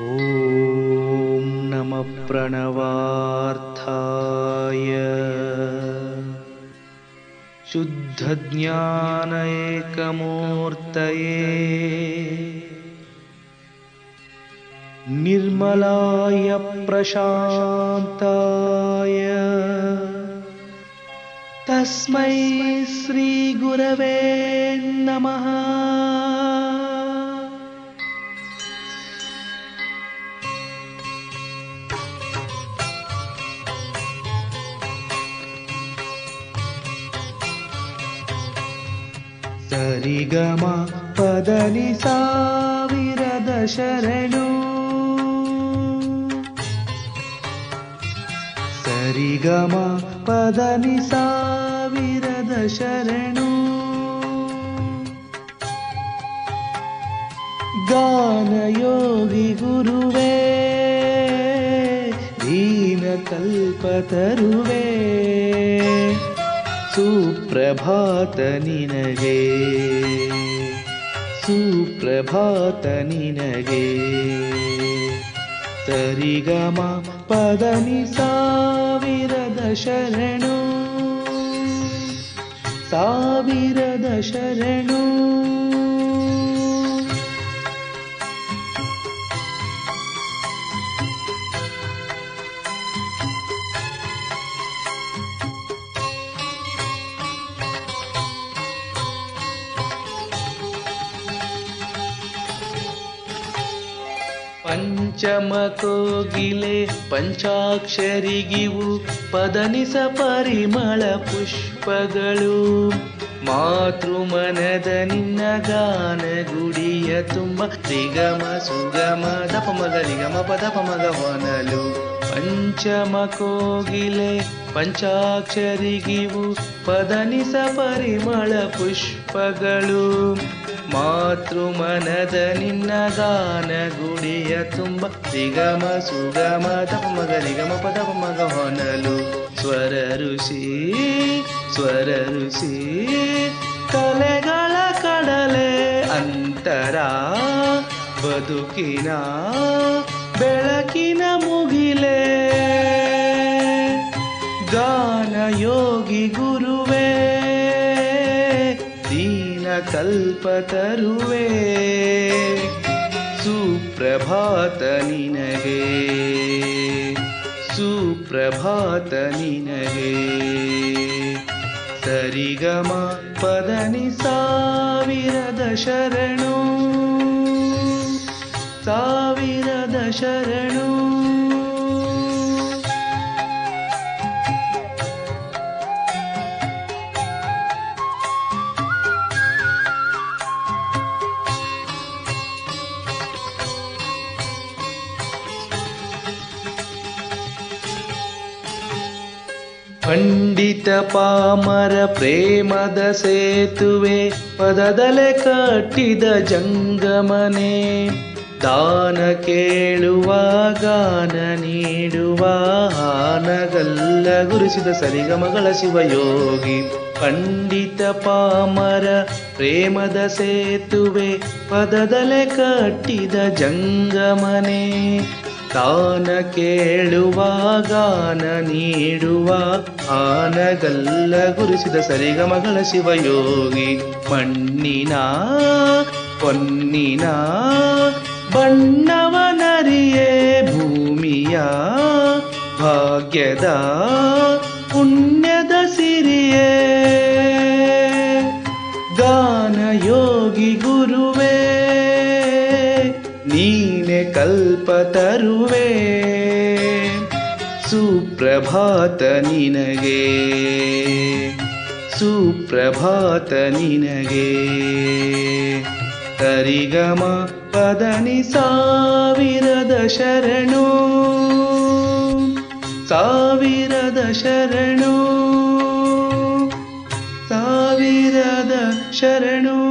ಓಂ ನಮಃ ಪ್ರಣವಾರ್ಥಾಯ ಶುದ್ಧ ಜ್ಞಾನ ಏಕಮೂರ್ತಯೇ ನಿರ್ಮಲಾಯ ಪ್ರಶಾಂತಾಯ ತಸ್ಮೈ ಶ್ರೀ ಗುರವೇ ನಮಃ. ಸರಿಗಮ ಪದನಿ ಸಾವಿರದ ಶರಣು, ಸರಿಗಮ ಪದನಿ ಸಾವಿರದ ಶರಣು. ಗಾನಯೋಗಿ ಗುರುವೇ ದೀನ ಕಲ್ಪತರುವೇ, ಸುಪ್ರಭಾತ ನಿನಗೆ, ಸುಪ್ರಭಾತ ನಿನಗೆ. ಸರಿಗಮ ಪದನಿ ಸಾವಿರದ ಶರಣು, ಸಾವಿರದ ಶರಣು. ಪಂಚಮ ಕೋಗಿಲೆ ಪಂಚಾಕ್ಷರಿಗಿವು ಪದನಿಸ ಪರಿಮಳ ಪುಷ್ಪಗಳು. ಮಾತೃಮನದ ನಿನ್ನ ಗಾನ ಗುಡಿಯ ತುಂಬ ರಿಗಮ ಸುಗಮ ದಪ ಮಗ ರಿಗಮ ಪದ ಪಮಗ ಹೊನಲು. ಪಂಚಮ ಕೋಗಿಲೆ ಪಂಚಾಕ್ಷರಿಗಿವು ಪದನಿಸ ಪರಿಮಳ ಪುಷ್ಪಗಳು. ಮಾತೃಮನದ ನಿನ್ನ ಗಾನ ಗುಡಿಯ ತುಂಬ ರಿಗಮ ಸುಗಮ ದಪ ಮಗ ರಿಗಮ ಪದ ಮಗ ಹೊನಲು. ಸ್ವರ ಋಷಿ ಸ್ವರ ಋಷಿ ಕಲೆಗಳ ಕಡಲೆ ಅಂತರ, ಬದುಕಿನ ಬೆಳಕಿನ ಮುಗಿಲೆ. ಗಾನ ಯೋಗಿ ಗುರುವೇ ದೀನ ಕಲ್ಪತರುವೇ, ಸುಪ್ರಭಾತ ನಿನಗೆ, ಸುಪ್ರಭಾತ ನಿನಗೆ. ಸರಿಗಮ ಪದನಿ ಸಾವಿರದ ಶರಣು, ಸಾವಿರದ ಶರಣು. ಪಂಡಿತ ಪಾಮರ ಪ್ರೇಮದ ಸೇತುವೆ ಪದದಲೆ ಕಟ್ಟಿದ ಜಂಗಮನೆ. ದಾನ ಕೇಳುವ ಗಾನ ನೀಡುವ ಆನಗಲ್ಲ ಗುರುಸಿದ ಸರಿಗಮಗಳ ಶಿವಯೋಗಿ. ಪಂಡಿತ ಪಾಮರ ಪ್ರೇಮದ ಸೇತುವೆ ಪದದಲೆ ಕಟ್ಟಿದ ಜಂಗಮನೆ. ದಾನ ಕೇಳುವ ಗಾನ ನೀಡುವ ಆನಗಲ್ಲ ಗುರುಸಿದ ಸರಿಗಮಗಳ ಶಿವಯೋಗಿ. ಮಣ್ಣಿನ ಪೊನ್ನಿನ ಬಣ್ಣವನರಿಯೇ ಭೂಮಿಯ ಭಾಗ್ಯದ ಪುಣ್ಯದ ಸಿರಿಯೇ. ಗಾನ ಯೋಗಿ ಗುರುವೇ ನೀನೆ ಕಲ್ಪತರುವೇ, ಸುಪ್ರಭಾತ ನಿನಗೆ, ಸುಪ್ರಭಾತ ನಿನಗೆ. ಸರಿಗಮ ಪದನಿ ಸಾವಿರದ ಶರಣು, ಸಾವಿರದ ಶರಣು, ಸಾವಿರದ ಶರಣು.